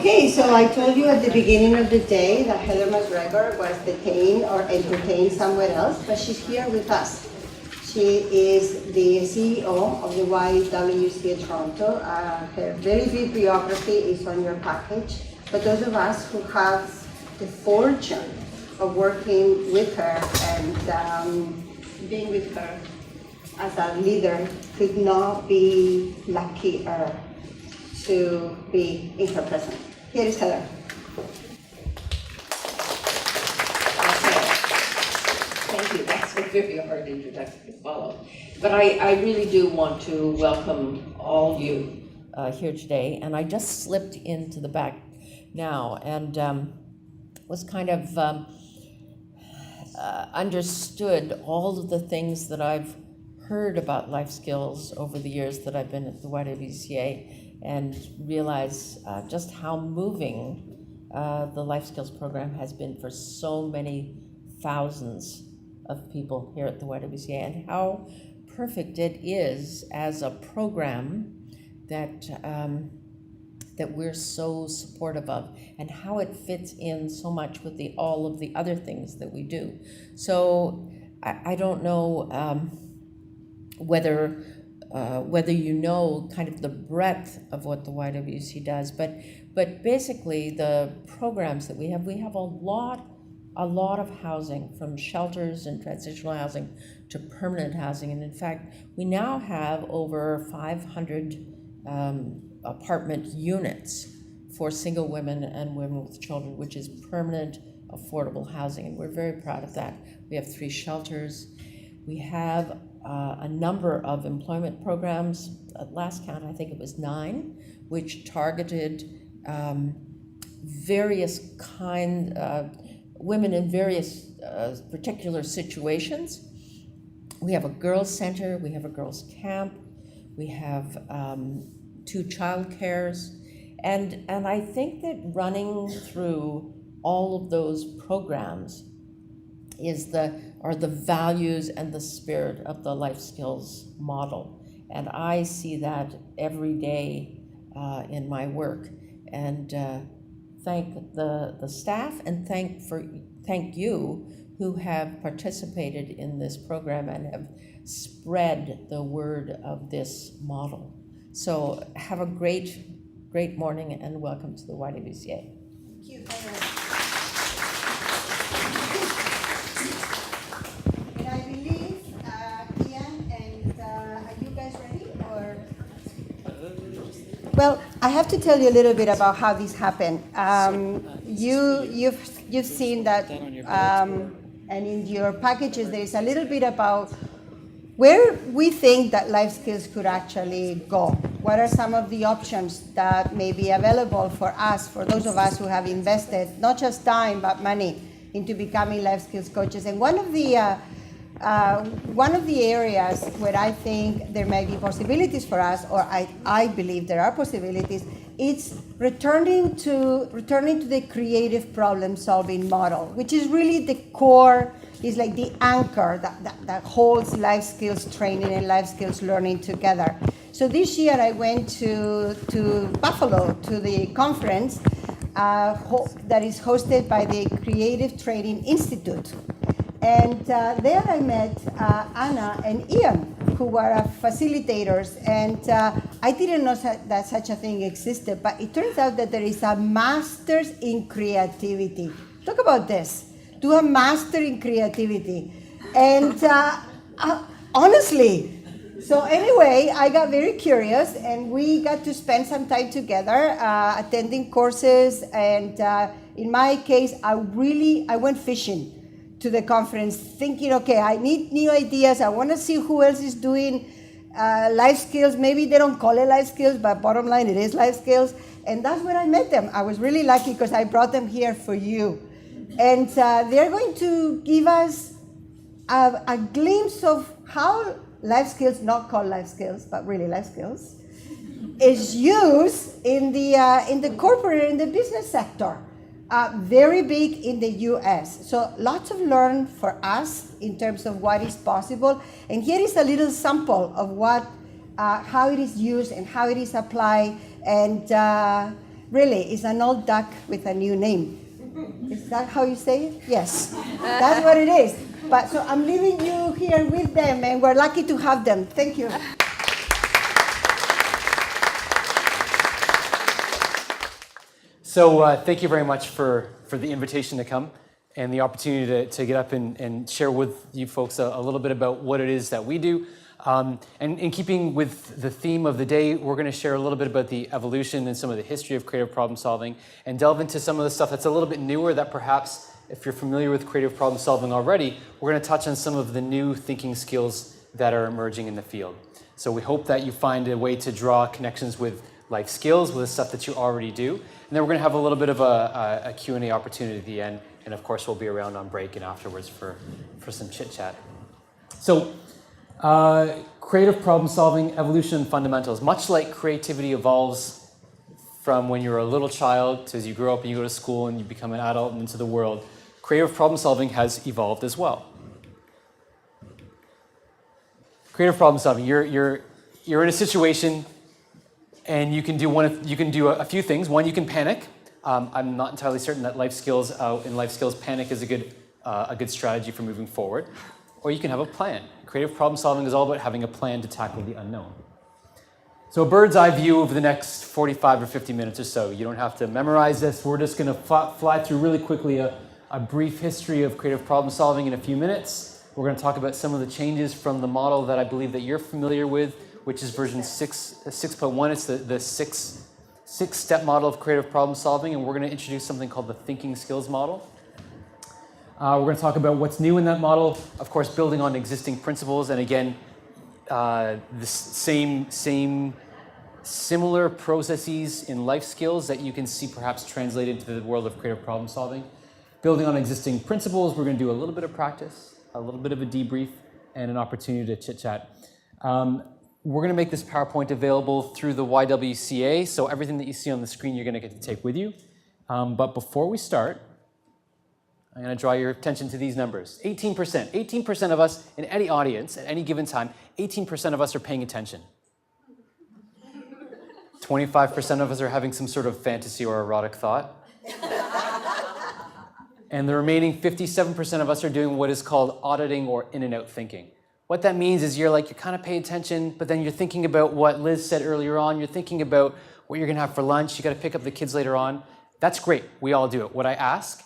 Okay, so I told you at the beginning of the day that Heather McGregor was detained or entertained somewhere else, but she's here with us. She is the CEO of the YWCA Toronto. Her very brief biography is on your package. But those of us who have the fortune of working with her and being with her as a leader could not be luckier to be in her presence. Here is Heather. Thank you. That's a very hard introduction to follow. But I really do want to welcome all you here today. And I just slipped into the back now and was kind of understood all of the things that I've heard about life skills over the years that I've been at the YWCA, and realize just how moving the life skills program has been for so many thousands of people here at the YWCA, and how perfect it is as a program that that we're so supportive of, and how it fits in so much with all of the other things that we do. So I don't know whether you know kind of the breadth of what the YWC does, but basically the programs that we have a lot of housing, from shelters and transitional housing to permanent housing. And in fact, we now have over 500 apartment units for single women and women with children, which is permanent, affordable housing. And we're very proud of that. We have 3 shelters. We have a number of employment programs. At last count, I think it was 9, which targeted various women in various particular situations. We have a girls' center, we have a girls' camp, we have 2 child cares, and I think that running through all of those programs are the values and the spirit of the life skills model. And I see that every day in my work. And thank the staff, and thank you who have participated in this program and have spread the word of this model. So have a great morning and welcome to the YWCA. Thank you. And I believe, Ian, and are you guys ready? Or? Well, I have to tell you a little bit about how this happened. You've seen that, and in your packages there is a little bit about where we think that life skills could actually go. What are some of the options that may be available for us, for those of us who have invested not just time but money into becoming life skills coaches? And one of the areas where I think there may be possibilities for us, or I believe there are possibilities, it's returning to the creative problem-solving model, which is really the core, is like the anchor that holds life skills training and life skills learning together. So this year I went to Buffalo to the conference that is hosted by the Creative Training Institute. And there I met Anna and Ian, who were facilitators. And I didn't know that such a thing existed, but it turns out that there is a master's in creativity. Talk about this. Do a master in creativity. And honestly, so anyway, I got very curious, and we got to spend some time together attending courses. And in my case, I went fishing to the conference thinking, okay, I need new ideas. I want to see who else is doing life skills. Maybe they don't call it life skills, but bottom line, it is life skills. And that's where I met them. I was really lucky because I brought them here for you. And they're going to give us a glimpse of how life skills, not called life skills, but really life skills, is used in the corporate and the business sector. Very big in the US. So lots of learn for us in terms of what is possible. And here is a little sample of how it is used and how it is applied. And Really, it's an old duck with a new name. Is that how you say it? Yes, that's what it is. But so I'm leaving you here with them, and we're lucky to have them. Thank you. So thank you very much for the invitation to come and the opportunity to get up and share with you folks a little bit about what it is that we do. And in keeping with the theme of the day, we're going to share a little bit about the evolution and some of the history of creative problem solving and delve into some of the stuff that's a little bit newer that perhaps, if you're familiar with creative problem solving already, we're going to touch on some of the new thinking skills that are emerging in the field. So we hope that you find a way to draw connections with life skills, with the stuff that you already do. And then we're going to have a little bit of a Q&A opportunity at the end. And of course, we'll be around on break and afterwards for some chit chat. So creative problem solving, evolution, and fundamentals. Much like creativity evolves from when you're a little child to as you grow up and you go to school and you become an adult and into the world, creative problem solving has evolved as well. Creative problem solving, you're in a situation and you can do a few things. One, you can panic. I'm not entirely certain that in life skills, panic is a good strategy for moving forward. Or you can have a plan. Creative problem solving is all about having a plan to tackle the unknown. So a bird's eye view over the next 45 or 50 minutes or so. You don't have to memorize this. We're just going to fly through really quickly a brief history of creative problem solving in a few minutes. We're going to talk about some of the changes from the model that I believe that you're familiar with, which is version 6.1. It's the six-step model of creative problem solving, and we're going to introduce something called the thinking skills model. We're going to talk about what's new in that model, of course, building on existing principles, and again, the similar processes in life skills that you can see perhaps translated to the world of creative problem solving. Building on existing principles, we're going to do a little bit of practice, a little bit of a debrief, and an opportunity to chit-chat. We're going to make this PowerPoint available through the YWCA, so everything that you see on the screen you're going to get to take with you. But before we start, I'm going to draw your attention to these numbers. 18%. 18% of us in any audience at any given time, 18% of us are paying attention. 25% of us are having some sort of fantasy or erotic thought. And the remaining 57% of us are doing what is called auditing or in and out thinking. What that means is you're kind of paying attention, but then you're thinking about what Liz said earlier on. You're thinking about what you're going to have for lunch. You got to pick up the kids later on. That's great. We all do it. What I ask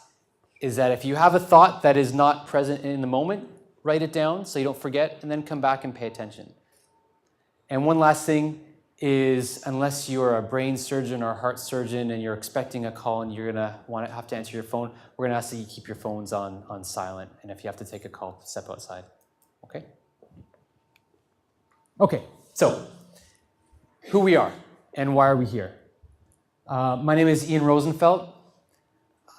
is that if you have a thought that is not present in the moment, write it down so you don't forget, and then come back and pay attention. And one last thing is, unless you're a brain surgeon or a heart surgeon and you're expecting a call and you're going to have to answer your phone, we're going to ask that you keep your phones on silent. And if you have to take a call, step outside. Okay? Okay, so who we are and why are we here? My name is Ian Rosenfeld.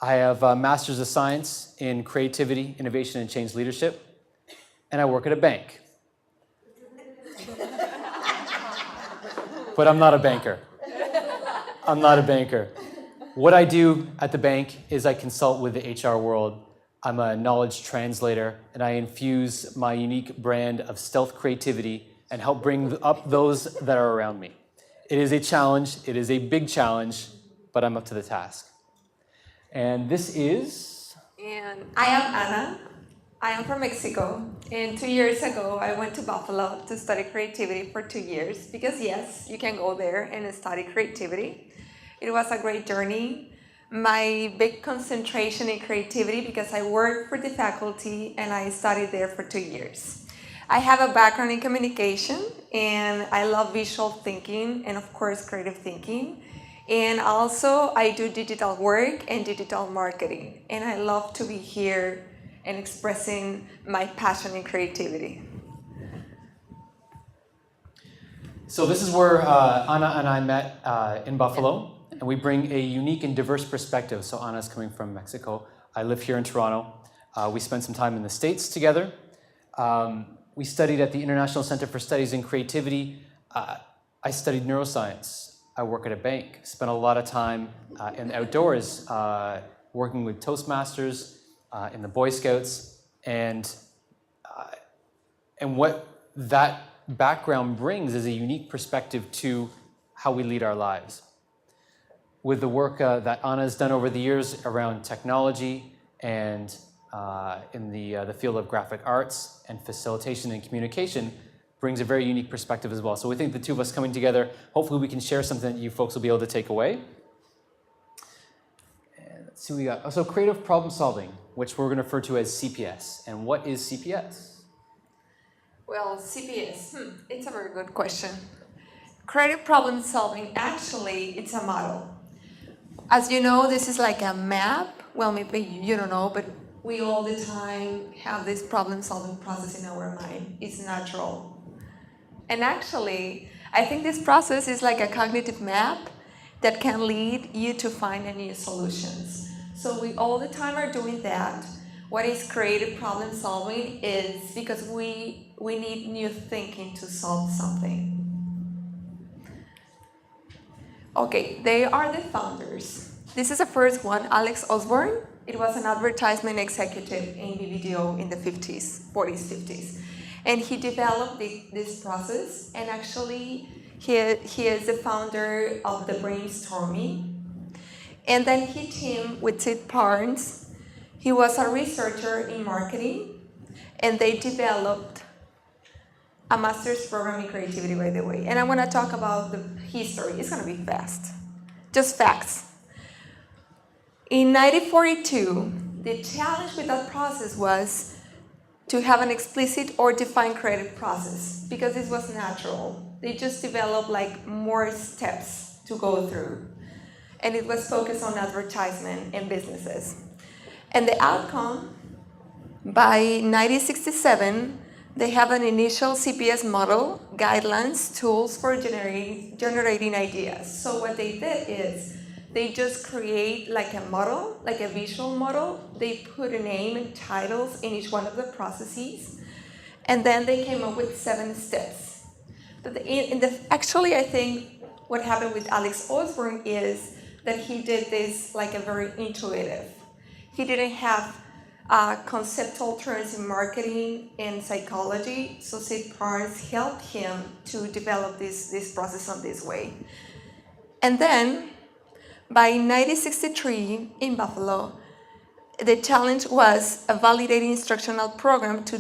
I have a Master's of Science in Creativity, Innovation, and Change Leadership, and I work at a bank. But I'm not a banker. I'm not a banker. What I do at the bank is I consult with the HR world. I'm a knowledge translator, and I infuse my unique brand of stealth creativity and help bring up those that are around me. It is a challenge. It is a big challenge, but I'm up to the task. And this is... And I am Ana. I am from Mexico. And 2 years ago, I went to Buffalo to study creativity for 2 years. Because yes, you can go there and study creativity. It was a great journey. My big concentration in creativity because I worked for the faculty and I studied there for 2 years. I have a background in communication and I love visual thinking and of course creative thinking. And also I do digital work and digital marketing. And I love to be here and expressing my passion in creativity. So this is where Ana and I met in Buffalo, and we bring a unique and diverse perspective. So Ana's coming from Mexico. I live here in Toronto. We spent some time in the States together. We studied at the International Center for Studies in Creativity. I studied neuroscience. I work at a bank. Spent a lot of time in the outdoors, working with Toastmasters, in the Boy Scouts, and what that background brings is a unique perspective to how we lead our lives. with the work that Anna's done over the years around technology and in the field of graphic arts and facilitation and communication, brings a very unique perspective as well. So we think the two of us coming together, hopefully we can share something that you folks will be able to take away. And let's see what we got. Also, creative problem solving, which we're going to refer to as CPS. And what is CPS? Well, CPS, it's a very good question. Creative problem solving, actually, it's a model. As you know, this is like a map. Well, maybe you don't know, but we all the time have this problem solving process in our mind. It's natural. And actually, I think this process is like a cognitive map that can lead you to find new solutions. So we all the time are doing that. What is creative problem solving is because we need new thinking to solve something. Okay, they are the founders. This is the first one, Alex Osborne. It was an advertisement executive in BBDO in the 40s, 50s. And he developed this process, and actually he is the founder of the brainstorming. And then he teamed with Sid Barnes. He was a researcher in marketing, and they developed a master's program in creativity, by the way. And I'm gonna talk about the history. It's gonna be fast, just facts. In 1942, the challenge with that process was to have an explicit or defined creative process, because this was natural. They just developed like more steps to go through. And it was focused on advertisement and businesses. And the outcome, by 1967, they have an initial CPS model, guidelines, tools for generating ideas. So what they did is, they just create like a model, like a visual model. They put a name and titles in each one of the processes. And then they came up with 7 steps. But actually, I think what happened with Alex Osborne is that he did this like a very intuitive. He didn't have conceptual terms in marketing and psychology. So Sid Barnes helped him to develop this process on this way. And then, by 1963 in Buffalo, the challenge was a validated instructional program to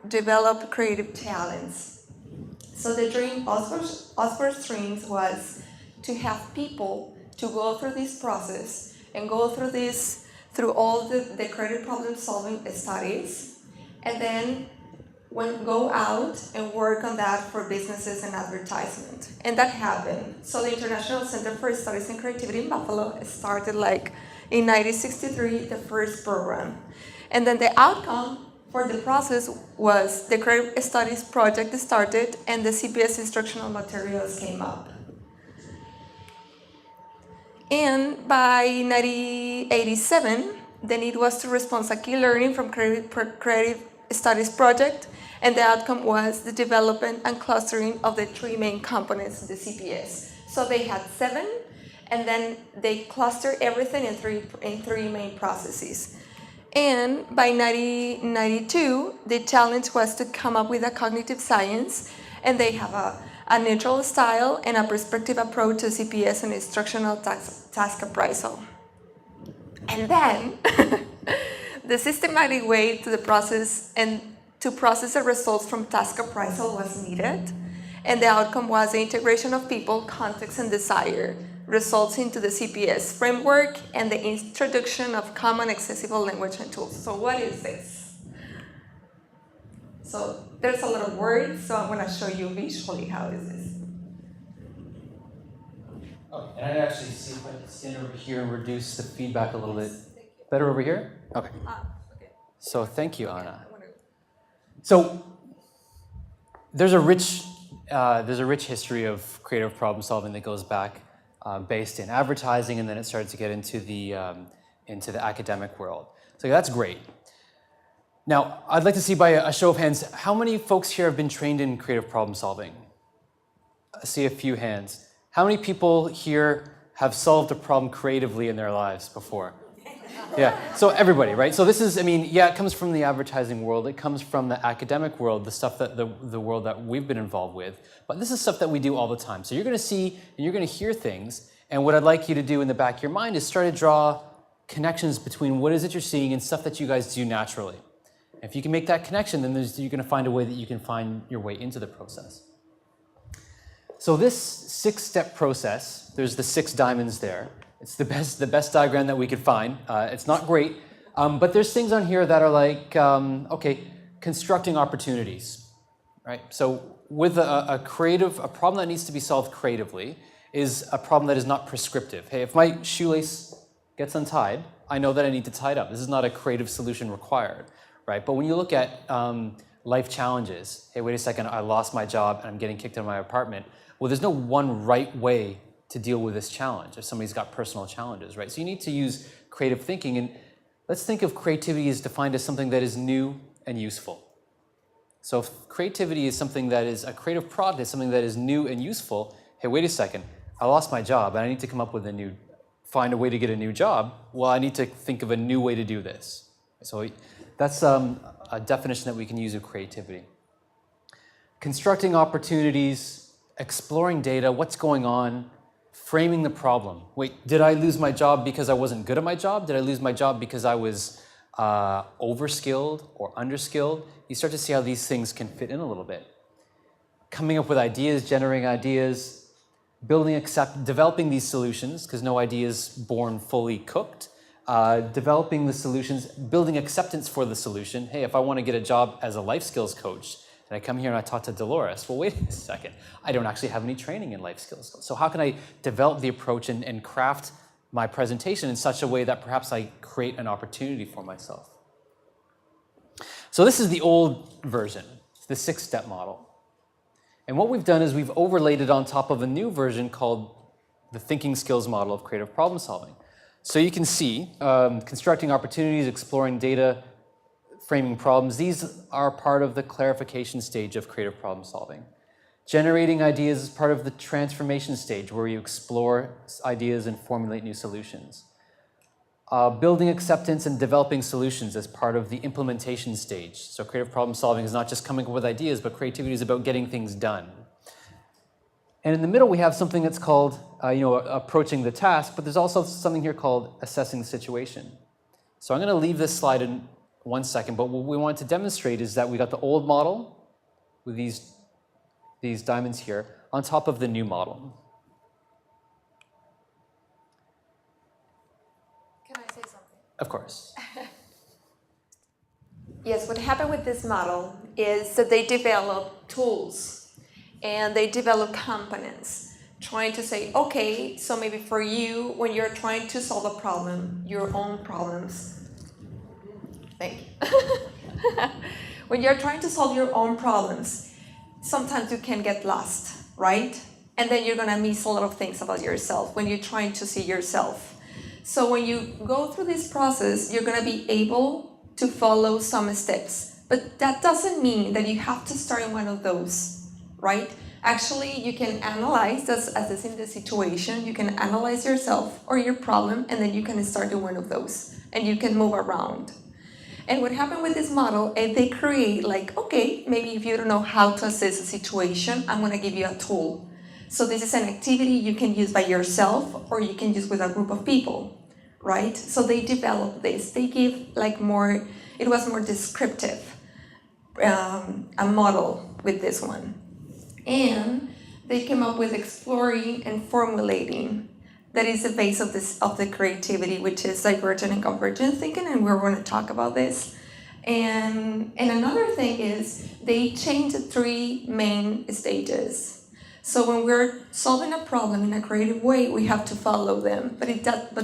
develop creative talents. So the dream, Osborne's dreams, was to have people to go through this process and go through all the creative problem solving studies, and then go out and work on that for businesses and advertisement. And that happened. So the International Center for Studies in Creativity in Buffalo started like in 1963, the first program. And then the outcome for the process was the Creative Studies project started, and the CPS instructional materials came up. And by 1987, the need was to respond to key learning from Creative Studies project, and the outcome was the development and clustering of the 3 main components of the CPS. So they had 7, and then they clustered everything in three main processes. And by 1992, the challenge was to come up with a cognitive science, and they have a neutral style and a perspective approach to CPS and instructional task appraisal. And then the systematic way to the process and to process the results from task appraisal was needed, and the outcome was the integration of people, context, and desire, results into the CPS framework and the introduction of common accessible language and tools. So what is this? So there's a lot of words, so I'm going to show you visually how is this. Okay, and I'd actually see if I can stand over here and reduce the feedback a little bit. Better over here? Okay. Okay. So thank you, Anna. So there's a rich history of creative problem solving that goes back, based in advertising, and then it started to get into the academic world. So that's great. Now, I'd like to see by a show of hands, how many folks here have been trained in creative problem solving? I see a few hands. How many people here have solved a problem creatively in their lives before? Yeah, so everybody, right? So this is, it comes from the advertising world, it comes from the academic world, the stuff that the world that we've been involved with, but this is stuff that we do all the time. So you're gonna see and you're gonna hear things, And what I'd like you to do in the back of your mind is start to draw connections between what is it you're seeing and stuff that you guys do naturally. If you can make that connection, then you're going to find a way that you can find your way into the process. So this 6-step process, there's the 6 diamonds there. It's the best diagram that we could find. It's not great, but there's things on here that are like, okay, constructing opportunities, right? So with a problem that needs to be solved creatively is a problem that is not prescriptive. Hey, if my shoelace gets untied, I know that I need to tie it up. This is not a creative solution required, right? But when you look at life challenges, hey, wait a second, I lost my job and I'm getting kicked out of my apartment. Well, there's no one right way to deal with this challenge if somebody's got personal challenges, right? So you need to use creative thinking, and let's think of creativity as defined as something that is new and useful. So if creativity is something that is a creative product, is something that is new and useful, hey, wait a second, I lost my job and I need to come up with find a way to get a new job. Well, I need to think of a new way to do this. So that's a definition that we can use of creativity. Constructing opportunities, exploring data, what's going on, framing the problem. Wait, did I lose my job because I wasn't good at my job? Did I lose my job because I was overskilled or underskilled? You start to see how these things can fit in a little bit. Coming up with ideas, generating ideas, developing these solutions, because no idea is born fully cooked. Developing the solutions, building acceptance for the solution. Hey, if I want to get a job as a life skills coach, and I come here and I talk to Dolores, well, wait a second, I don't actually have any training in life skills. So how can I develop the approach and craft my presentation in such a way that perhaps I create an opportunity for myself? So this is the old version, the 6-step model. And what we've done is we've overlaid it on top of a new version called the thinking skills model of creative problem solving. So you can see constructing opportunities, exploring data, framing problems. These are part of the clarification stage of creative problem solving. Generating ideas is part of the transformation stage where you explore ideas and formulate new solutions. Building acceptance and developing solutions as part of the implementation stage. So creative problem solving is not just coming up with ideas, but creativity is about getting things done. And in the middle, we have something that's called approaching the task, but there's also something here called assessing the situation. So I'm going to leave this slide in 1 second, but what we want to demonstrate is that we got the old model with these diamonds here on top of the new model. Can I say something? Of course. Yes, what happened with this model is that they develop tools and they develop components, trying to say, okay, so maybe for you, when you're trying to solve a problem, your own problems, thank you. When you're trying to solve your own problems, sometimes you can get lost, right? And then you're gonna miss a lot of things about yourself when you're trying to see yourself. So when you go through this process, you're gonna be able to follow some steps. But that doesn't mean that you have to start in one of those, right? Actually, you can analyze, assessing the situation, you can analyze yourself or your problem, and then you can start in one of those, and you can move around. And what happened with this model, they create like, okay, maybe if you don't know how to assess a situation, I'm gonna give you a tool. So this is an activity you can use by yourself or you can use with a group of people, right? So they developed this. They give like it was more descriptive, a model with this one. And they came up with exploring and formulating. That is the base of the creativity, which is divergent and convergent thinking, and we're going to talk about this. And another thing is they change the 3 main stages. So when we're solving a problem in a creative way, we have to follow them, but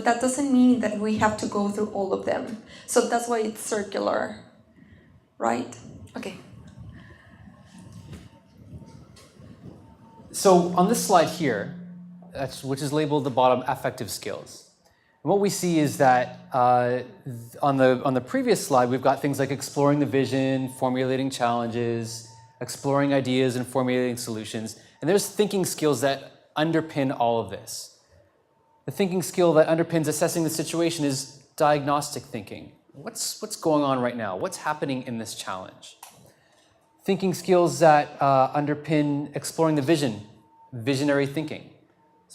that doesn't mean that we have to go through all of them. So that's why it's circular, right? Okay. So on this slide here, which is labeled the bottom, affective skills. And what we see is that on the previous slide, we've got things like exploring the vision, formulating challenges, exploring ideas and formulating solutions. And there's thinking skills that underpin all of this. The thinking skill that underpins assessing the situation is diagnostic thinking. What's going on right now? What's happening in this challenge? Thinking skills that underpin exploring the vision, visionary thinking.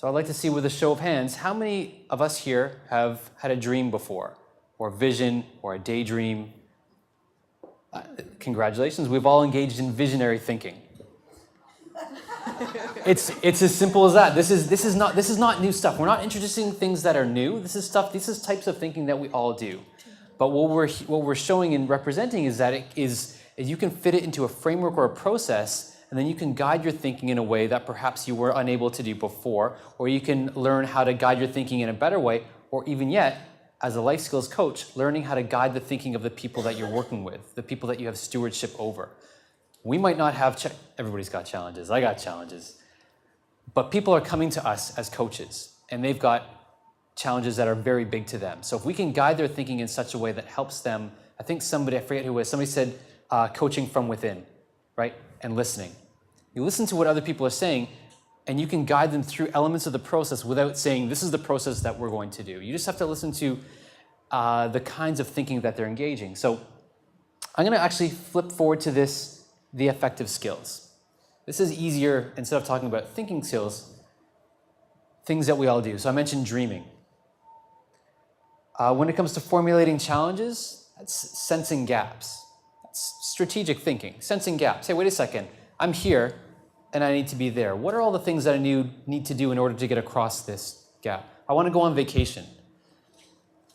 So I'd like to see with a show of hands, how many of us here have had a dream before, or vision, or a daydream? Congratulations, we've all engaged in visionary thinking. It's as simple as that. This is not new stuff. We're not introducing things that are new. This is types of thinking that we all do. But what we're showing and representing is that you can fit it into a framework or a process, and then you can guide your thinking in a way that perhaps you were unable to do before, or you can learn how to guide your thinking in a better way, or even yet, as a life skills coach, learning how to guide the thinking of the people that you're working with, the people that you have stewardship over. We might not have, everybody's got challenges, I got challenges, but people are coming to us as coaches, and they've got challenges that are very big to them. So if we can guide their thinking in such a way that helps them, I think I forget who it was, somebody said coaching from within, right? And listening. You listen to what other people are saying, and you can guide them through elements of the process without saying, this is the process that we're going to do. You just have to listen to the kinds of thinking that they're engaging. So I'm going to actually flip forward to the affective skills. This is easier, instead of talking about thinking skills, things that we all do. So I mentioned dreaming. When it comes to formulating challenges, that's sensing gaps. That's strategic thinking, sensing gaps. Hey, wait a second, I'm here and I need to be there. What are all the things that I need to do in order to get across this gap? I want to go on vacation.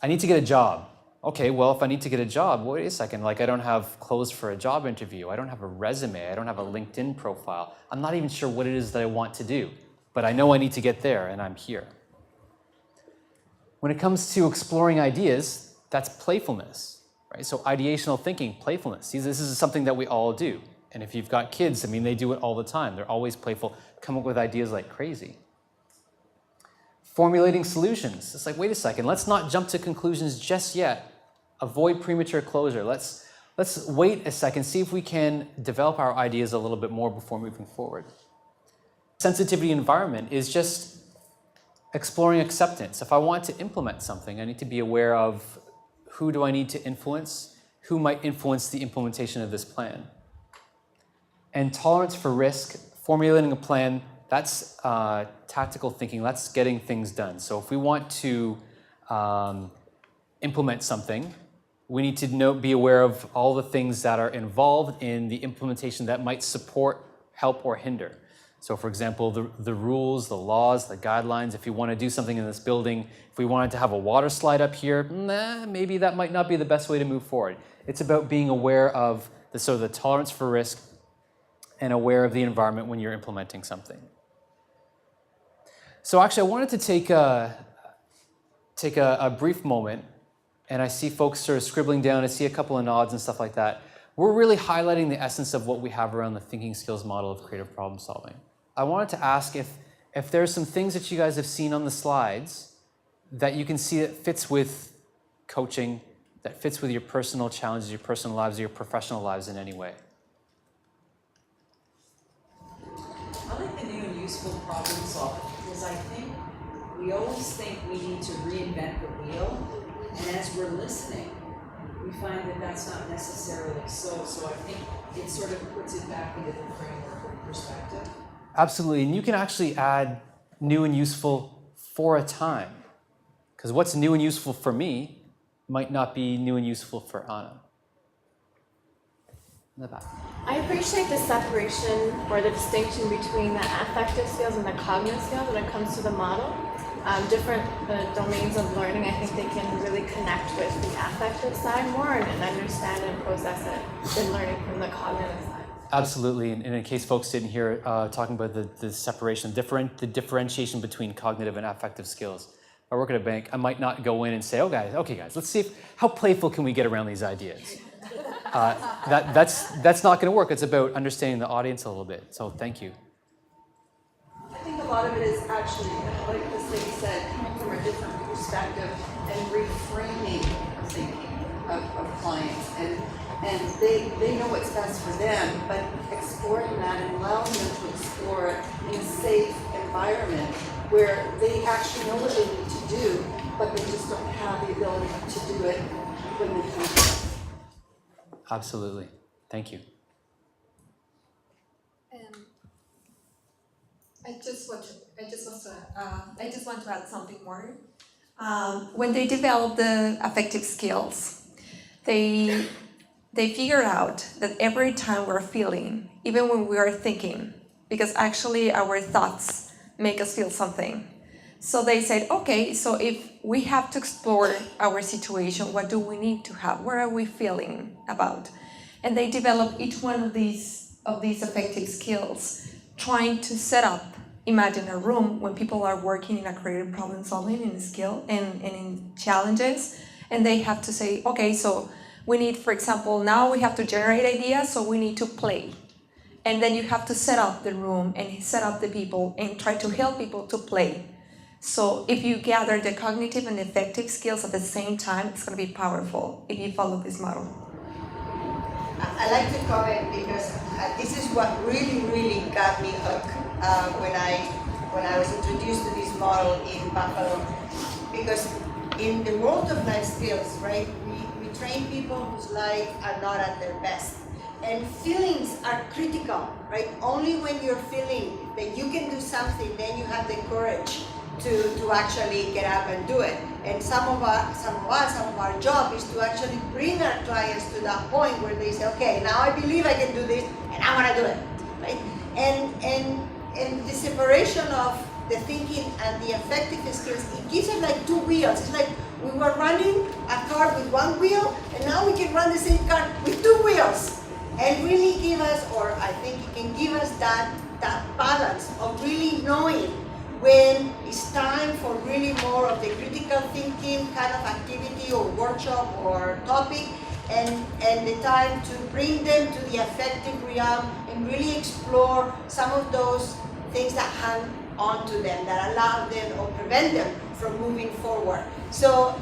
I need to get a job. Okay, well, if I need to get a job, wait a second, like I don't have clothes for a job interview. I don't have a resume. I don't have a LinkedIn profile. I'm not even sure what it is that I want to do, but I know I need to get there and I'm here. When it comes to exploring ideas, that's playfulness, right? So ideational thinking, playfulness. See, this is something that we all do. And if you've got kids, I mean, they do it all the time. They're always playful, come up with ideas like crazy. Formulating solutions. It's like, wait a second, let's not jump to conclusions just yet. Avoid premature closure. Let's wait a second, see if we can develop our ideas a little bit more before moving forward. Sensitivity environment is just exploring acceptance. If I want to implement something, I need to be aware of who do I need to influence, who might influence the implementation of this plan. And tolerance for risk, formulating a plan, that's tactical thinking, that's getting things done. So if we want to implement something, we need to be aware of all the things that are involved in the implementation that might support, help, or hinder. So for example, the rules, the laws, the guidelines, if you want to do something in this building, if we wanted to have a water slide up here, maybe that might not be the best way to move forward. It's about being aware of the tolerance for risk and aware of the environment when you're implementing something. So actually, I wanted to take a brief moment, and I see folks sort of scribbling down, I see a couple of nods and stuff like that. We're really highlighting the essence of what we have around the thinking skills model of creative problem solving. I wanted to ask if there's some things that you guys have seen on the slides that you can see that fits with coaching, that fits with your personal challenges, your personal lives, or your professional lives in any way. I like the new and useful problem solving because I think we always think we need to reinvent the wheel, and as we're listening, we find that that's not necessarily so. So I think it sort of puts it back into the framework of perspective. Absolutely, and you can actually add new and useful for a time, because what's new and useful for me might not be new and useful for Anna. In the back. I appreciate the separation or the distinction between the affective skills and the cognitive skills when it comes to the model. Different domains of learning, I think they can really connect with the affective side more and understand and process it than learning from the cognitive side. Absolutely, and in case folks didn't hear talking about the separation, the differentiation between cognitive and affective skills. If I work at a bank, I might not go in and say, okay guys, let's see how playful can we get around these ideas. That's not going to work. It's about understanding the audience a little bit. So thank you. I think a lot of it is actually, like this lady said, coming from a different perspective and reframing of thinking of clients. And they know what's best for them, but exploring that and allowing them to explore it in a safe environment where they actually know what they need to do, but they just don't have the ability to do it when they can. Absolutely. Thank you. I just want to add something more. When they develop the affective skills, they figure out that every time we're feeling, even when we are thinking, because actually our thoughts make us feel something. So they said, okay, so if we have to explore our situation, what do we need to have? What are we feeling about? And they develop each one of these affective skills, trying to set up, imagine a room when people are working in a creative problem solving in skill and in challenges, and they have to say, okay, so we need, for example, now we have to generate ideas, so we need to play. And then you have to set up the room and set up the people and try to help people to play. So if you gather the cognitive and affective skills at the same time, it's going to be powerful if you follow this model. I like to comment because this is what really got me hooked when I was introduced to this model in Buffalo. Because in the world of life skills, right, we train people whose lives are not at their best. And feelings are critical, right? Only when you're feeling that you can do something, then you have the courage to actually get up and do it. And some of our job is to actually bring our clients to that point where they say, okay, now I believe I can do this, and I want to do it, right? And the separation of the thinking and the affective skills, it gives us like two wheels. It's like we were running a car with one wheel, and now we can run the same car with two wheels. And really give us, or I think it can give us that balance of really knowing when it's time for really more of the critical thinking kind of activity or workshop or topic, and the time to bring them to the affective realm and really explore some of those things that hang on to them, that allow them or prevent them from moving forward. So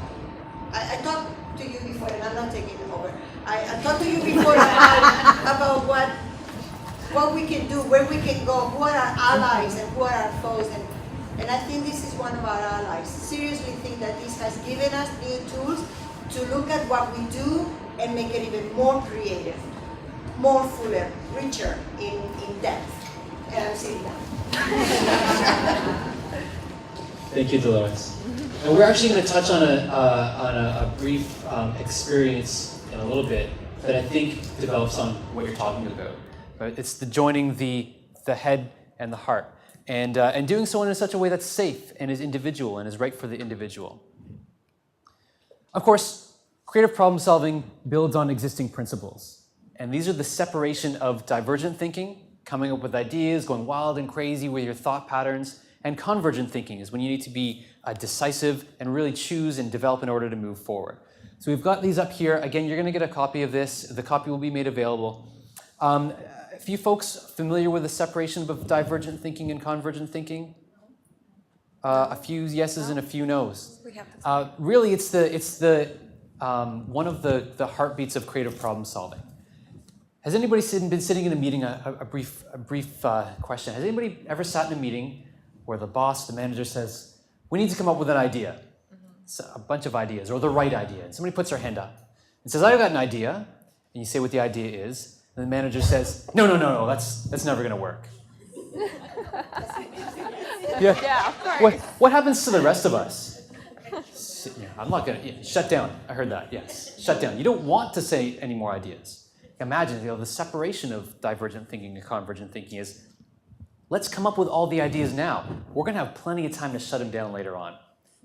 I talked to you before, and I'm not taking it over. I talked to you before about what we can do, where we can go, who are our allies and who are our foes. And I think this is one of our allies. Seriously think that this has given us new tools to look at what we do and make it even more creative, more fuller, richer in depth. And I'm sitting down. Thank you, Dolores. And we're actually going to touch on a brief experience in a little bit that I think develops on what you're talking about. But it's the joining the head and the heart, and doing so in such a way that's safe and is individual and is right for the individual. Of course, creative problem solving builds on existing principles, and these are the separation of divergent thinking, coming up with ideas, going wild and crazy with your thought patterns, and convergent thinking is when you need to be decisive and really choose and develop in order to move forward. So we've got these up here. Again, you're going to get a copy of this. The copy will be made available. A few folks familiar with the separation of divergent thinking and convergent thinking? A few yeses and a few nos. Really, it's the one of the heartbeats of creative problem solving. Has anybody been sitting in a meeting? A brief question. Has anybody ever sat in a meeting where the boss, the manager says, "We need to come up with an idea, a bunch of ideas, or the right idea"? And somebody puts their hand up and says, "I've got an idea," and you say what the idea is, and the manager says, "No, that's never going to work." Yeah, of course. What happens to the rest of us? I'm not going to shut down. I heard that. Yes, shut down. You don't want to say any more ideas. Imagine, the separation of divergent thinking and convergent thinking is, let's come up with all the ideas now. We're going to have plenty of time to shut them down later on.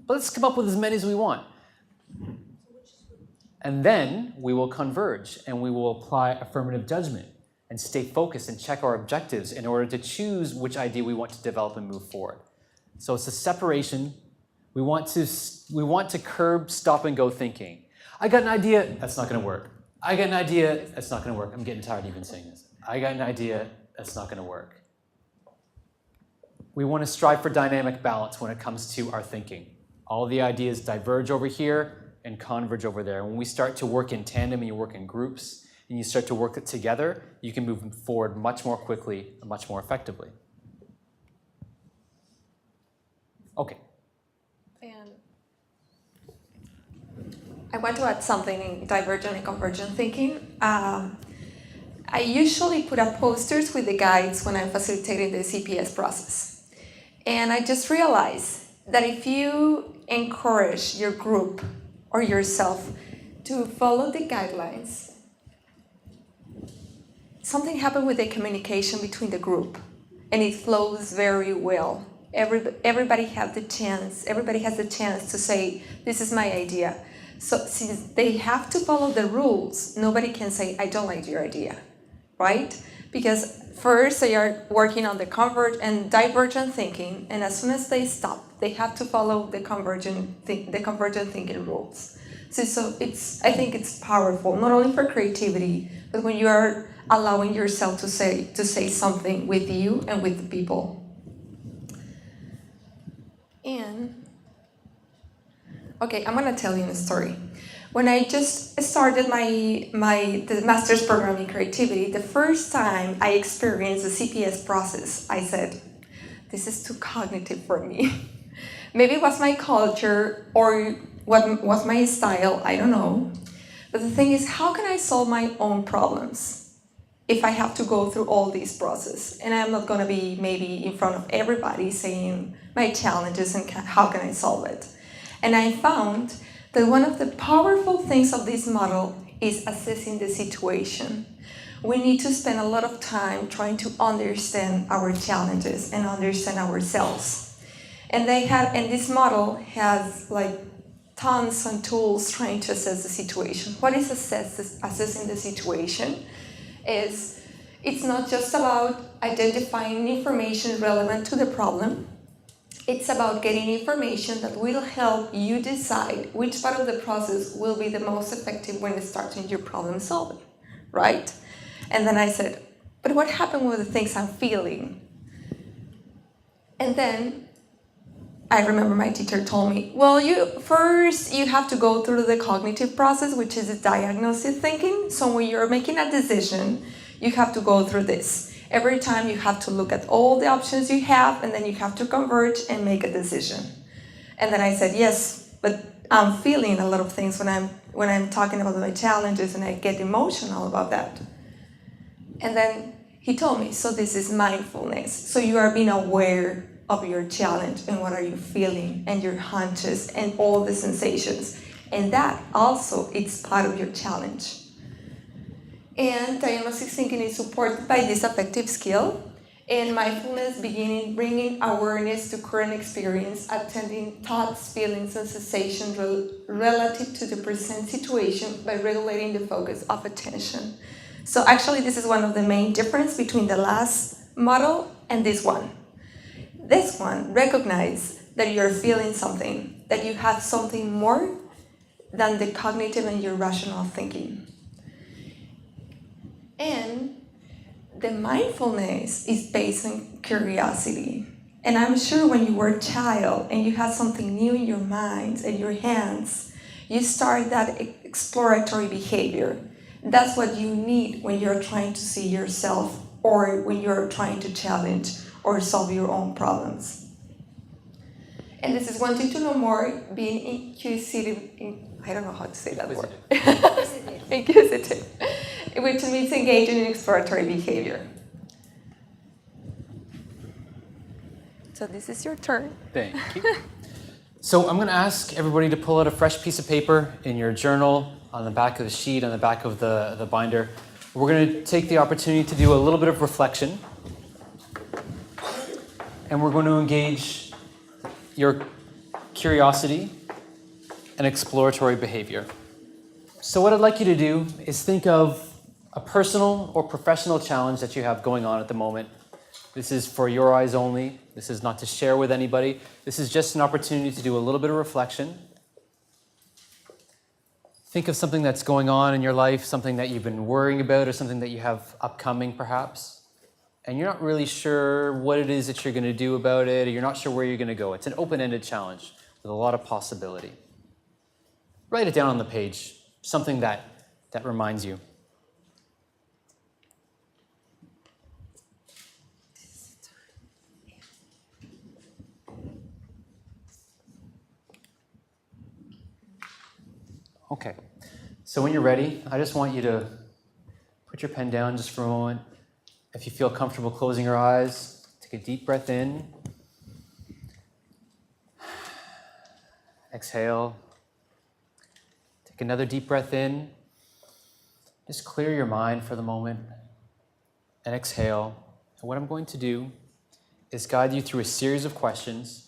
But let's come up with as many as we want. And then we will converge and we will apply affirmative judgment and stay focused and check our objectives in order to choose which idea we want to develop and move forward. So it's a separation. We want to curb stop and go thinking. I got an idea, that's not going to work. I got an idea, that's not going to work. I'm getting tired of even saying this. I got an idea, that's not going to work. We want to strive for dynamic balance when it comes to our thinking. All the ideas diverge over here and converge over there. When we start to work in tandem and you work in groups and you start to work it together, you can move forward much more quickly and much more effectively. Okay. And I want to add something in divergent and convergent thinking. I usually put up posters with the guides when I'm facilitating the CPS process. And I just realized that if you encourage your group or yourself to follow the guidelines, something happened with the communication between the group, and it flows very well. Everybody has the chance to say, this is my idea. So since they have to follow the rules, nobody can say, I don't like your idea, right? Because first they are working on the divergent thinking, and as soon as they stop, they have to follow the convergent thinking rules. So I think it's powerful, not only for creativity, but when you are allowing yourself to say something with you and with the people. And okay, I'm gonna tell you a story. When I just started the master's program in creativity, the first time I experienced the CPS process, I said, this is too cognitive for me. Maybe it was my culture or what was my style, I don't know. But the thing is, how can I solve my own problems if I have to go through all these process? And I'm not gonna be maybe in front of everybody saying my challenges and how can I solve it. And I found that one of the powerful things of this model is assessing the situation. We need to spend a lot of time trying to understand our challenges and understand ourselves. And this model has like tons of tools trying to assess the situation. What is assessing the situation? It's not just about identifying information relevant to the problem. It's about getting information that will help you decide which part of the process will be the most effective when starting your problem solving, right? And then I said, but what happened with the things I'm feeling? And then I remember my teacher told me, well, you have to go through the cognitive process, which is the diagnostic thinking. So when you're making a decision, you have to go through this. Every time you have to look at all the options you have, and then you have to converge and make a decision. And then I said, yes, but I'm feeling a lot of things when I'm talking about my challenges, and I get emotional about that. And then he told me, so this is mindfulness. So you are being aware of your challenge and what are you feeling and your hunches and all the sensations. And that also, it's part of your challenge. And diagnostic thinking is supported by this affective skill, and mindfulness bringing awareness to current experience, attending thoughts, feelings, and sensations relative to the present situation by regulating the focus of attention. So actually, this is one of the main differences between the last model and this one. This one recognizes that you're feeling something, that you have something more than the cognitive and your rational thinking. And the mindfulness is based on curiosity. And I'm sure when you were a child and you had something new in your mind and your hands, you start that exploratory behavior. That's what you need when you're trying to see yourself or when you're trying to challenge or solve your own problems. And this is wanting to know more, being inquisitive, I don't know how to say that word. Inquisitive, which means engaging in exploratory behavior. So this is your turn. Thank you. So I'm going to ask everybody to pull out a fresh piece of paper in your journal, on the back of the sheet, on the back of the binder. We're going to take the opportunity to do a little bit of reflection. And we're going to engage your curiosity and exploratory behavior. So what I'd like you to do is think of a personal or professional challenge that you have going on at the moment. This is for your eyes only. This is not to share with anybody. This is just an opportunity to do a little bit of reflection. Think of something that's going on in your life, something that you've been worrying about or something that you have upcoming perhaps. And you're not really sure what it is that you're going to do about it, or you're not sure where you're going to go. It's an open-ended challenge with a lot of possibility. Write it down on the page, something that reminds you. Okay, so when you're ready, I just want you to put your pen down just for a moment. If you feel comfortable closing your eyes, take a deep breath in Exhale. Take another deep breath in. Just clear your mind for the moment. And exhale. And what I'm going to do is guide you through a series of questions.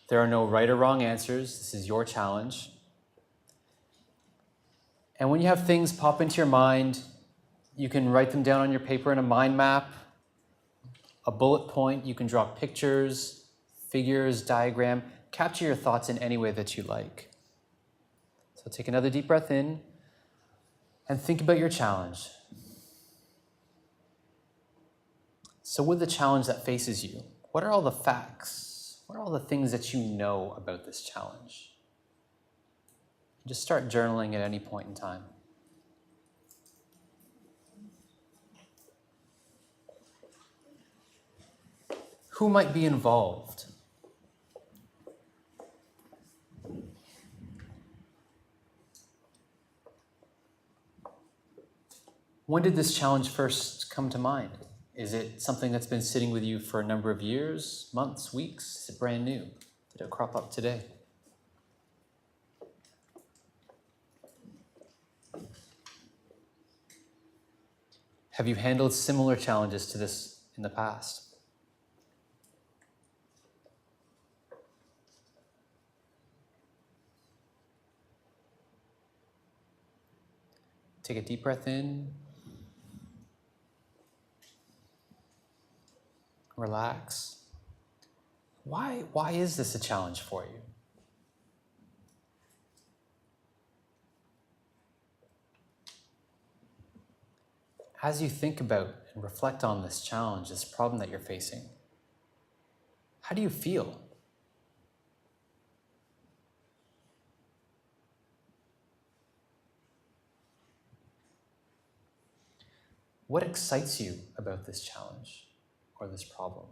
There are no right or wrong answers. This is your challenge. And when you have things pop into your mind, you can write them down on your paper in a mind map, a bullet point. You can draw pictures, figures, diagram. Capture your thoughts in any way that you like. So take another deep breath in and think about your challenge. So with the challenge that faces you, what are all the facts? What are all the things that you know about this challenge? Just start journaling at any point in time. Who might be involved? When did this challenge first come to mind? Is it something that's been sitting with you for a number of years, months, weeks? Is it brand new? Did it crop up today? Have you handled similar challenges to this in the past? Take a deep breath in. Relax. Why is this a challenge for you? As you think about and reflect on this challenge, this problem that you're facing, how do you feel? What excites you about this challenge or this problem?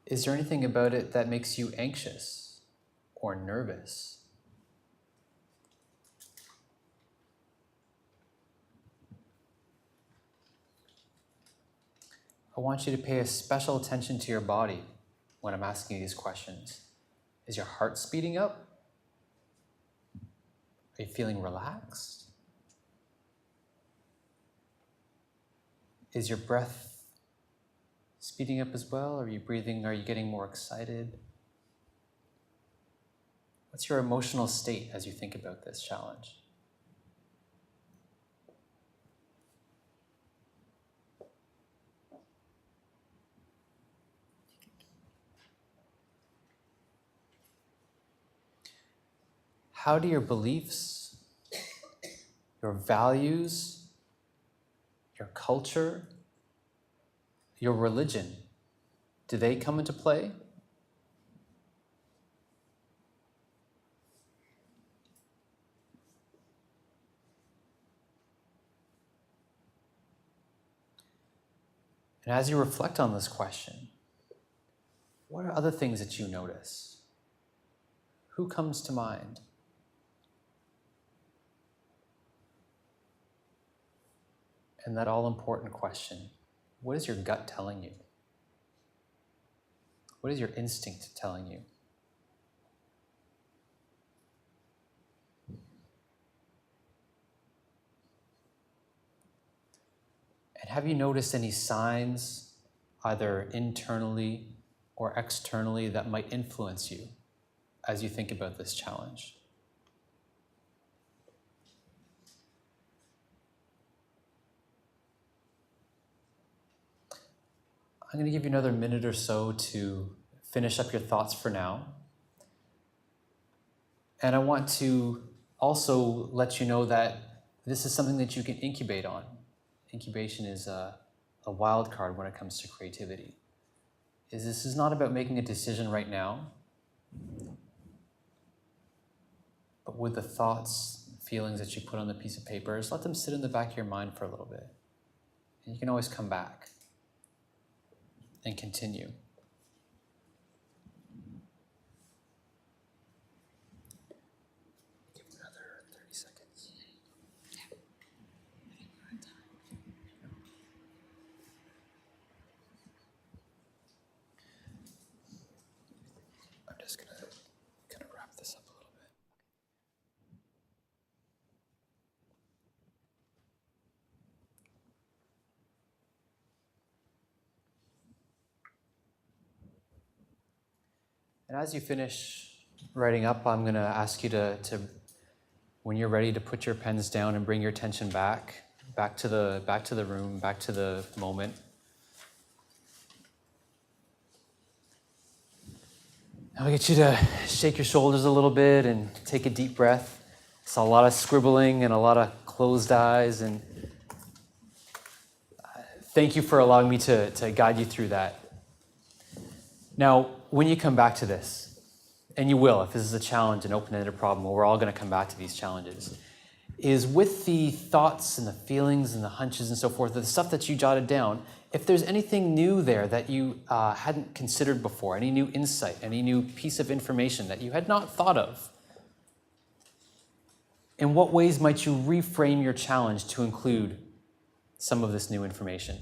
Is there anything about it that makes you anxious or nervous? I want you to pay a special attention to your body when I'm asking you these questions. Is your heart speeding up? Are you feeling relaxed? Is your breath speeding up as well? Are you breathing? Are you getting more excited? What's your emotional state as you think about this challenge? How do your beliefs, your values, your culture, your religion, do they come into play? And as you reflect on this question, what are other things that you notice? Who comes to mind? And that all-important question, what is your gut telling you? What is your instinct telling you? And have you noticed any signs, either internally or externally, that might influence you as you think about this challenge? I'm going to give you another minute or so to finish up your thoughts for now. And I want to also let you know that this is something that you can incubate on. Incubation is a wild card when it comes to creativity. This is not about making a decision right now, but with the thoughts, feelings that you put on the piece of paper, just let them sit in the back of your mind for a little bit. And you can always come back and continue. Give just going to kind of wrap this up a little bit. And as you finish writing up, I'm going to ask you to, when you're ready, to put your pens down and bring your attention back to the room, back to the moment. I'll get you to shake your shoulders a little bit and take a deep breath. I saw a lot of scribbling and a lot of closed eyes, and thank you for allowing me to guide you through that. Now, when you come back to this, and you will, if this is a challenge, an open-ended problem, we're all going to come back to these challenges, is with the thoughts and the feelings and the hunches and so forth, the stuff that you jotted down, if there's anything new there that you hadn't considered before, any new insight, any new piece of information that you had not thought of, in what ways might you reframe your challenge to include some of this new information?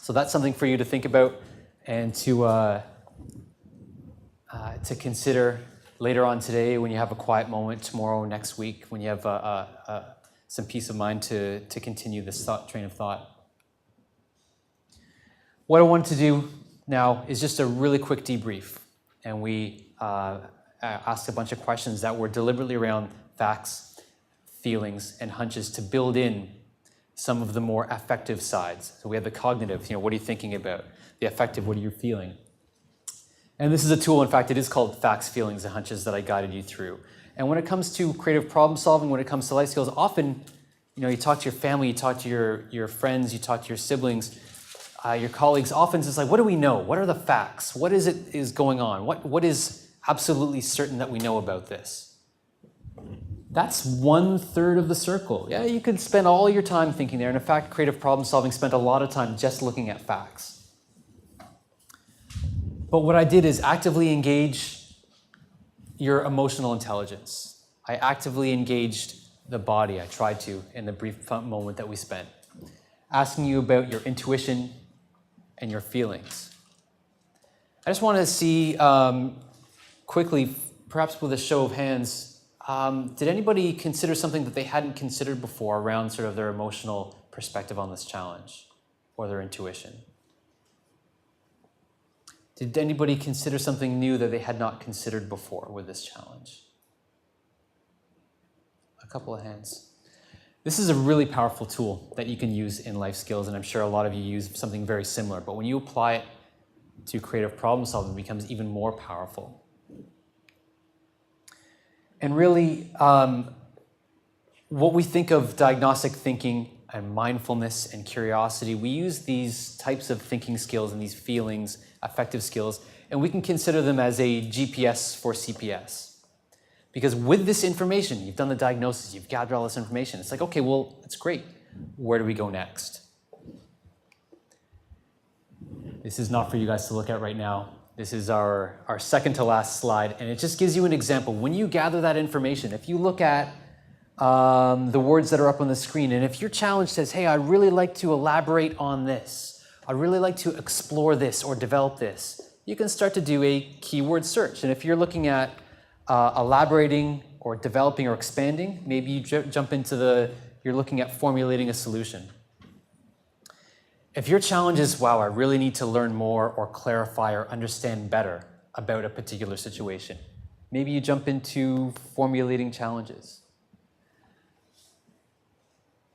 So that's something for you to think about and to consider later on today, when you have a quiet moment, tomorrow, next week, when you have some peace of mind to continue this train of thought. What I wanted to do now is just a really quick debrief. And we asked a bunch of questions that were deliberately around facts, feelings, and hunches to build in some of the more affective sides. So we have the cognitive, what are you thinking about? The affective, what are you feeling? And this is a tool, in fact, it is called Facts, Feelings, and Hunches that I guided you through. And when it comes to creative problem solving, when it comes to life skills, often, you talk to your family, you talk to your friends, you talk to your siblings, your colleagues, often it's like, what do we know? What are the facts? What is going on? What is absolutely certain that we know about this? That's 1/3 of the circle. Yeah, you could spend all your time thinking there. And in fact, creative problem solving spent a lot of time just looking at facts. But what I did is actively engage your emotional intelligence. I actively engaged the body. I tried to in the brief moment that we spent, asking you about your intuition and your feelings. I just want to see quickly, perhaps with a show of hands, did anybody consider something that they hadn't considered before around sort of their emotional perspective on this challenge or their intuition? Did anybody consider something new that they had not considered before with this challenge? A couple of hands. This is a really powerful tool that you can use in life skills, and I'm sure a lot of you use something very similar, but when you apply it to creative problem solving, it becomes even more powerful. And really, what we think of diagnostic thinking and mindfulness and curiosity, we use these types of thinking skills and these feelings, affective skills, and we can consider them as a GPS for CPS. Because with this information, you've done the diagnosis, you've gathered all this information, it's like, okay, well, that's great. Where do we go next? This is not for you guys to look at right now. This is our second to last slide, and it just gives you an example. When you gather that information, if you look at the words that are up on the screen, and if your challenge says, hey, I'd really like to elaborate on this, I'd really like to explore this or develop this, you can start to do a keyword search. And if you're looking at elaborating or developing or expanding, maybe you jump into you're looking at formulating a solution. If your challenge is, wow, I really need to learn more or clarify or understand better about a particular situation, maybe you jump into formulating challenges.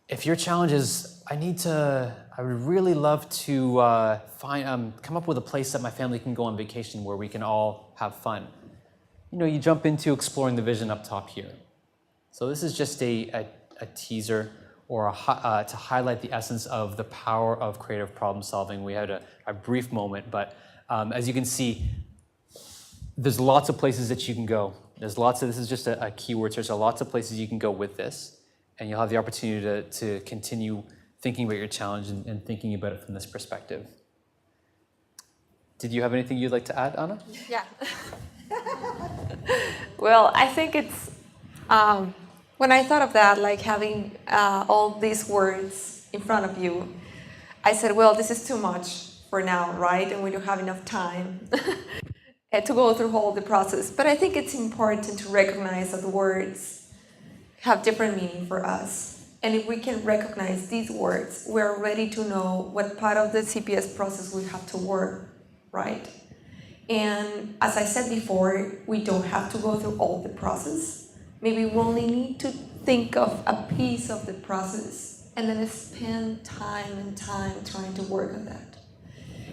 If your challenge is, I would really love to come up with a place that my family can go on vacation where we can all have fun. You jump into exploring the vision up top here. So this is just a teaser or to highlight the essence of the power of creative problem solving. We had a brief moment, but as you can see, there's lots of places that you can go. This is just a keyword search. There are lots of places you can go with this, and you'll have the opportunity to continue thinking about your challenge and thinking about it from this perspective. Did you have anything you'd like to add, Anna? Yeah. Well, I think it's, when I thought of that, like having all these words in front of you, I said, well, this is too much for now, right? And we don't have enough time. to go through all the process. But I think it's important to recognize that words have different meaning for us. And if we can recognize these words, we're ready to know what part of the CPS process we have to work, right? And as I said before, we don't have to go through all the process. Maybe we only need to think of a piece of the process and then spend time and time trying to work on that.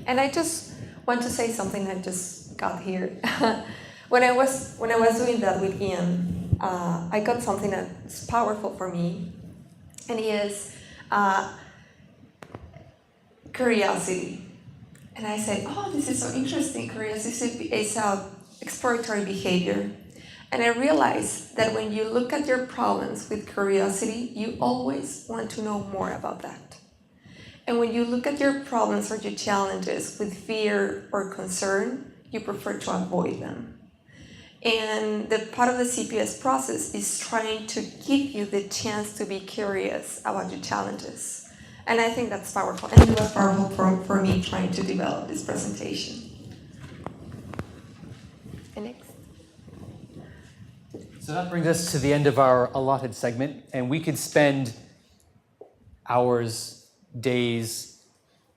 And I just want to say something I just got here. When I was doing that with Ian, I got something that's powerful for me, and it is curiosity. And I said, oh, this is so interesting. Curiosity is exploratory behavior. And I realized that when you look at your problems with curiosity, you always want to know more about that. And when you look at your problems or your challenges with fear or concern, you prefer to avoid them. And the part of the CPS process is trying to give you the chance to be curious about your challenges. And I think that's powerful. And it was powerful for me trying to develop this presentation. And next. So that brings us to the end of our allotted segment, and we could spend hours, days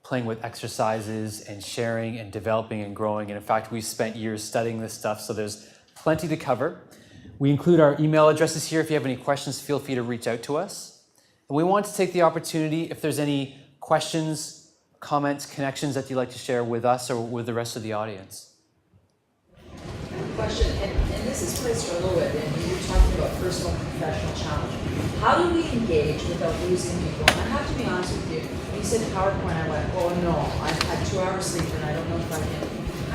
playing with exercises and sharing and developing and growing. And in fact, we've spent years studying this stuff, so there's plenty to cover. We include our email addresses here. If you have any questions, feel free to reach out to us. And we want to take the opportunity, if there's any questions, comments, connections that you'd like to share with us or with the rest of the audience. Question, and this is placed for a little bit, and you're talking about personal and professional challenge. How do we engage without losing people? And I have to be honest with you, when you said PowerPoint, I went, oh no, I've had 2 hours sleep and I don't know if I can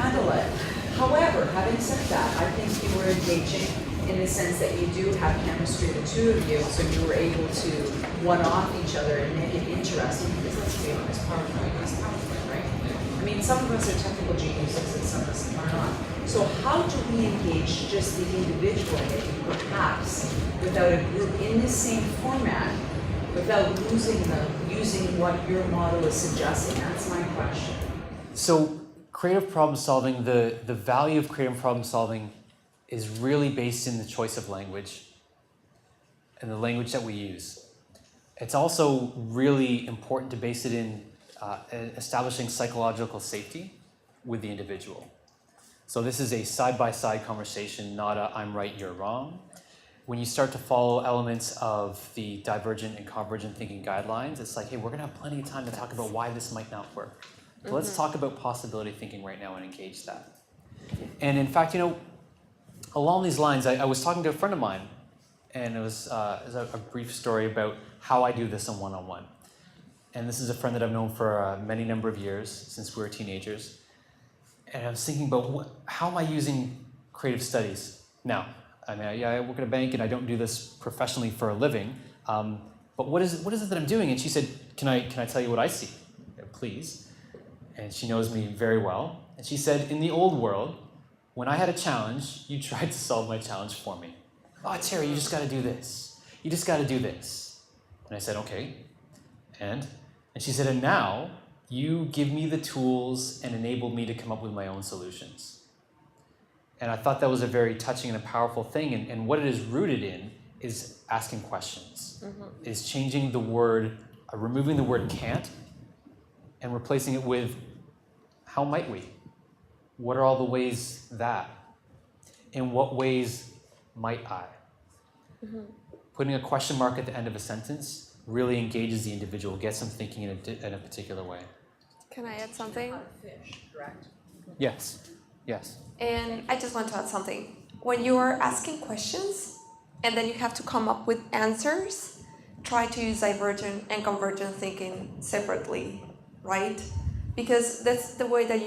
handle it. However, having said that, I think you were engaging in the sense that you do have chemistry, the two of you, so you were able to one-off each other and make it interesting, because let's be honest, PowerPoint is PowerPoint, right? I mean, some of us are technical geniuses and some of us are not. So how do we engage just the individual, maybe, perhaps, without a group in the same format, without losing them, using what your model is suggesting? That's my question. So creative problem solving, the value of creative problem solving is really based in the choice of language and the language that we use. It's also really important to base it in establishing psychological safety with the individual. So this is a side-by-side conversation, not a I'm right, you're wrong. When you start to follow elements of the divergent and convergent thinking guidelines, it's like, hey, we're gonna have plenty of time to talk about why this might not work. So let's talk about possibility thinking right now and engage that. And in fact, along these lines, I was talking to a friend of mine, and it was a brief story about how I do this in one-on-one. And this is a friend that I've known for a many number of years, since we were teenagers. And I was thinking about how am I using creative studies now? I mean, I work at a bank and I don't do this professionally for a living, but what is it that I'm doing? And she said, can I tell you what I see? Yeah, please. And she knows me very well. And she said, in the old world, when I had a challenge, you tried to solve my challenge for me. Oh, Terry, you just got to do this. You just got to do this. And I said, okay. And she said, and now you give me the tools and enable me to come up with my own solutions. And I thought that was a very touching and a powerful thing. And what it is rooted in is asking questions, is changing the word, removing the word can't, and replacing it with how might we? What are all the ways that? In what ways might I? Putting a question mark at the end of a sentence really engages the individual, gets them thinking in a particular way. Can I add something? Fish, correct? Yes. And I just want to add something. When you are asking questions and then you have to come up with answers, try to use divergent and convergent thinking separately, right? Because that's the way that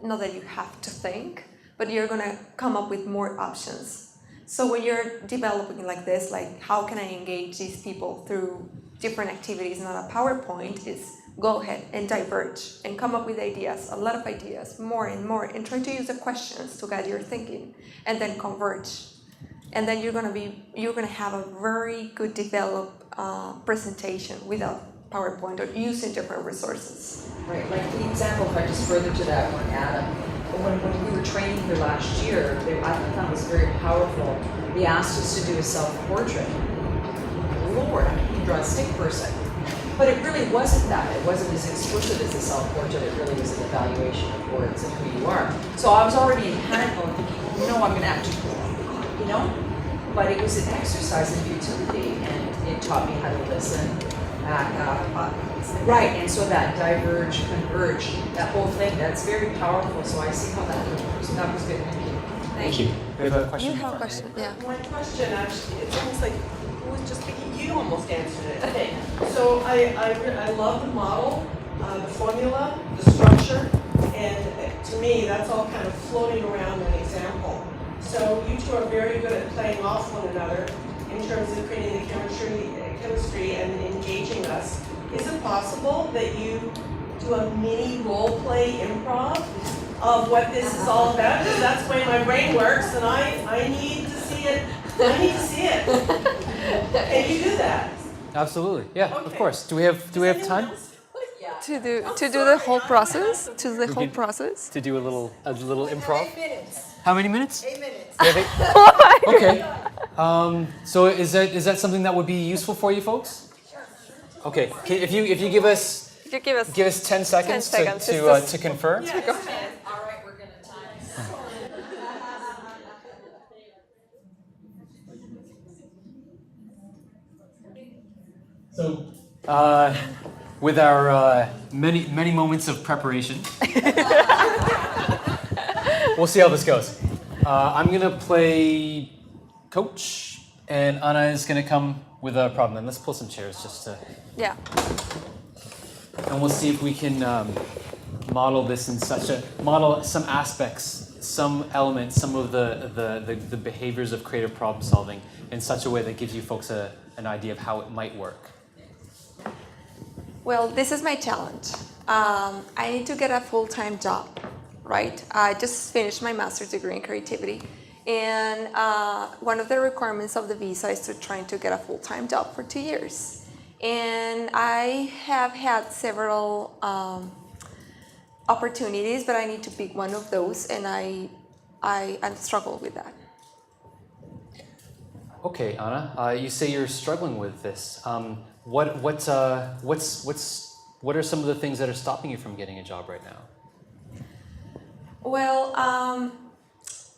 not that you have to think, but you're gonna come up with more options. So when you're developing like this, like how can I engage these people through different activities, not a PowerPoint, is go ahead and diverge and come up with ideas, a lot of ideas, more and more, and try to use the questions to guide your thinking, and then converge. And then you're gonna have a very good developed presentation without PowerPoint or using different resources. Right, like the example, if I just further to that one, Adam, when we were training here last year, I thought that was very powerful. They asked us to do a self-portrait. Lord, I can draw a stick person. But it really wasn't that. It wasn't as explicit as a self-portrait. It really was an evaluation of words of who you are. So I was already in panic mode thinking, I'm going to have to, But it was an exercise in futility, and it taught me how to listen, back up. Right, and so that diverge, converge, that whole thing, that's very powerful. So I see how that works. So that was good. Thank you. We have a question. You have a question, yeah. One question, actually, it's almost like, who was just speaking, you almost answered it. Okay, so I love the model, the formula, the structure, and to me, that's all kind of floating around an example. So you two are very good at playing off one another in terms of creating the chemistry and engaging us. Is it possible that you do a mini role play improv of what this is all about? Because that's the way my brain works, and I need to see it. I need to see it. Can you do that? Absolutely. Yeah, of Okay. course. Do we have time To do the whole process, to do a little improv? 8 minutes. How many minutes? 8 minutes. We have eight? Okay. So is that something that would be useful for you folks? Okay. If you give us You give us 10 seconds, 10 seconds, to confer. All right, we're going to time. So, with our many moments of preparation, we'll see how this goes. I'm gonna play coach, and Anna is gonna come with a problem. And let's pull some chairs just to, yeah. and we'll see if we can model this in model some aspects, some elements, some of the behaviors of creative problem solving in such a way that gives you folks an idea of how it might work. Well, this is my challenge. I need to get a full-time job, right? I just finished my master's degree in creativity, and one of the requirements of the visa is to try to get a full-time job for 2 years. And I have had several opportunities, but I need to pick one of those, and I struggle with that. Okay, Anna, you say you're struggling with this. What are some of the things that are stopping you from getting a job right now? Well,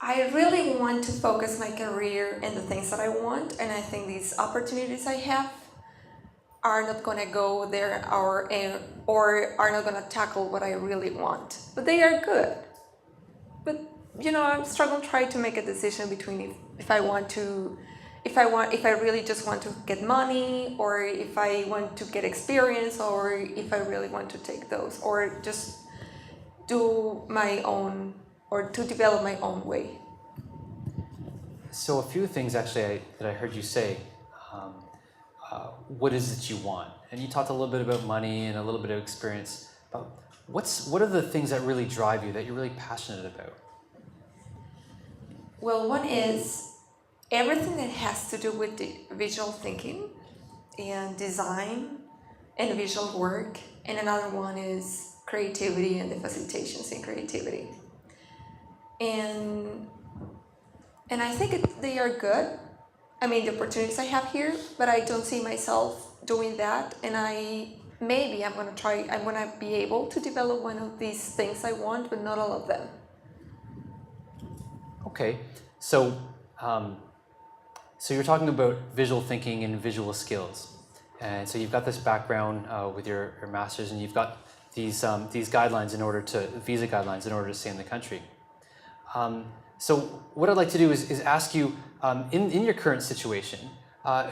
I really want to focus my career in the things that I want, and I think these opportunities I have are not going to go there or are not going to tackle what I really want. But they are good. But I'm struggling trying to make a decision between if I really just want to get money, or if I want to get experience, or if I really want to take those, or just do my own, or to develop my own way. So a few things actually that I heard you say. What is it you want? And you talked a little bit about money and a little bit of experience. But what are the things that really drive you, that you're really passionate about? Well, one is everything that has to do with the visual thinking and design and visual work, and another one is creativity and the facilitations in creativity. And I think they are good. I mean, the opportunities I have here, but I don't see myself doing that. And I'm gonna be able to develop one of these things I want, but not all of them. Okay, so you're talking about visual thinking and visual skills, and so you've got this background with your master's, and you've got these guidelines visa guidelines in order to stay in the country. So what I'd like to do is ask you, in your current situation,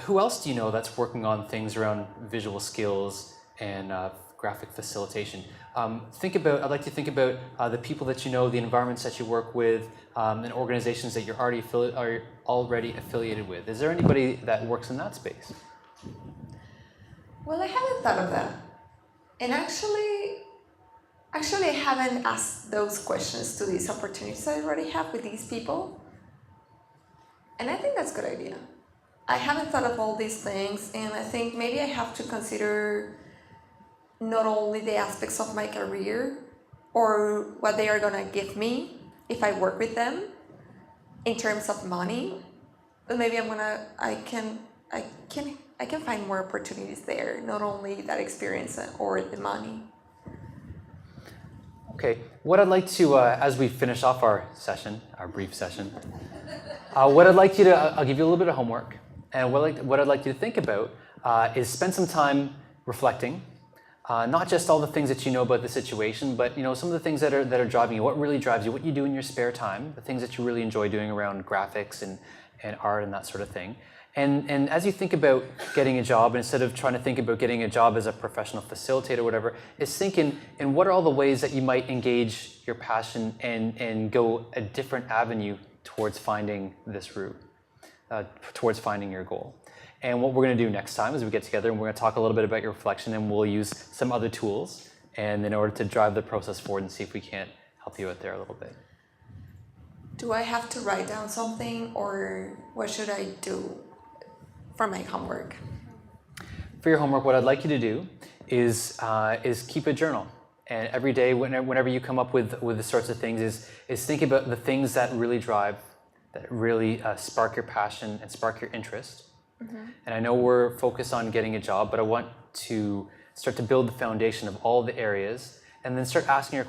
who else do you know that's working on things around visual skills and graphic facilitation? I'd like to think about the people that you know, the environments that you work with, and organizations that you're already affiliated with. Is there anybody that works in that space? Well, I haven't thought of that. And actually I haven't asked those questions to these opportunities I already have with these people. And I think that's a good idea. I haven't thought of all these things, and I think maybe I have to consider not only the aspects of my career, or what they are gonna give me if I work with them in terms of money, then maybe I can find more opportunities there, not only that experience or the money. Okay, what I'd like to, as we finish off our session, our brief session, what I'd like you to, I'll give you a little bit of homework, and what I'd like you to think about is spend some time reflecting, not just all the things that you know about the situation, but some of the things that are driving you, what really drives you, what you do in your spare time, the things that you really enjoy doing around graphics and art and that sort of thing. And as you think about getting a job, instead of trying to think about getting a job as a professional facilitator or whatever, is think in what are all the ways that you might engage your passion and go a different avenue towards finding this route, towards finding your goal. And what we're going to do next time is we get together and we're going to talk a little bit about your reflection, and we'll use some other tools and in order to drive the process forward and see if we can't help you out there a little bit. Do I have to write down something, or what should I do for my homework? For your homework, what I'd like you to do is keep a journal. And every day, whenever you come up with the sorts of things, is think about the things that really drive, that really spark your passion and spark your interest. Mm-hmm. And I know we're focused on getting a job, but I want to start to build the foundation of all the areas, and then start asking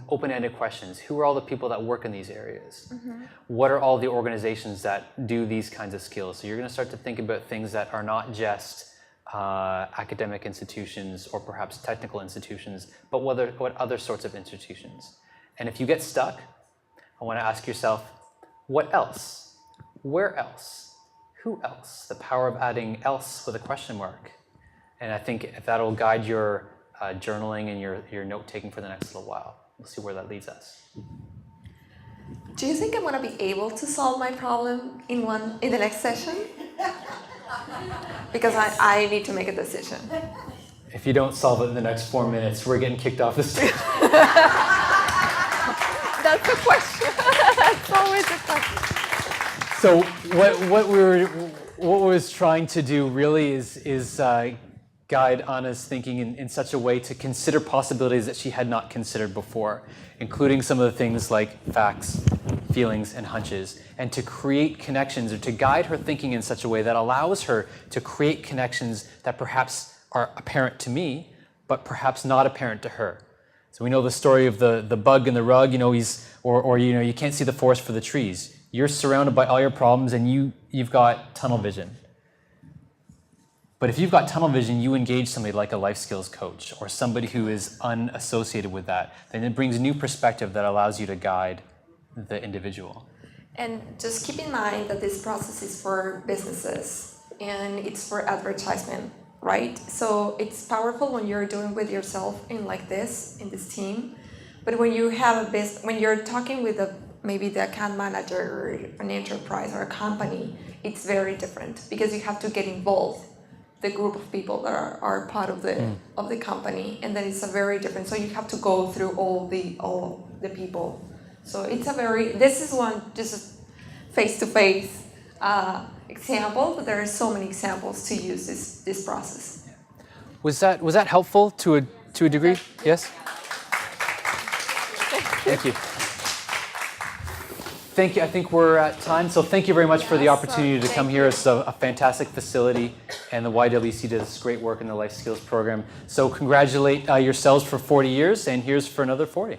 open-ended questions. Who are all the people that work in these areas? Mm-hmm. What are all the organizations that do these kinds of skills? So you're going to start to think about things that are not just academic institutions or perhaps technical institutions, but what other sorts of institutions. And if you get stuck, I want to ask yourself, what else? Where else? Who else? The power of adding else with a question mark. And I think if that'll guide your journaling and your note-taking for the next little while. We'll see where that leads us. Do you think I'm gonna be able to solve my problem in the next session? Because I need to make a decision. If you don't solve it in the next 4 minutes, we're getting kicked off the stage. That's the question. That's always the question. So what we was trying to do really is guide Anna's thinking in such a way to consider possibilities that she had not considered before, including some of the things like facts, feelings, and hunches, and to create connections, or to guide her thinking in such a way that allows her to create connections that perhaps are apparent to me, but perhaps not apparent to her. So we know the story of the bug in the rug, you can't see the forest for the trees. You're surrounded by all your problems and you've got tunnel vision. But if you've got tunnel vision, you engage somebody like a life skills coach or somebody who is unassociated with that, then it brings a new perspective that allows you to guide the individual. And just keep in mind that this process is for businesses and it's for advertisement, right? So it's powerful when you're doing with yourself in this team. But when you have when you're talking with maybe the account manager or an enterprise or a company, it's very different because you have to get involved, the group of people that are part of the company, and then it's a very different. So you have to go through all the people. So it's this is just a face-to-face example, but there are so many examples to use this process. Yeah. Was that helpful to a degree? Yes. Thank you. Thank you. I think we're at time. So thank you very much for the opportunity to come here. It's a fantastic facility, and the YWCA does great work in the life skills program. So congratulate yourselves for 40 years, and here's for another 40.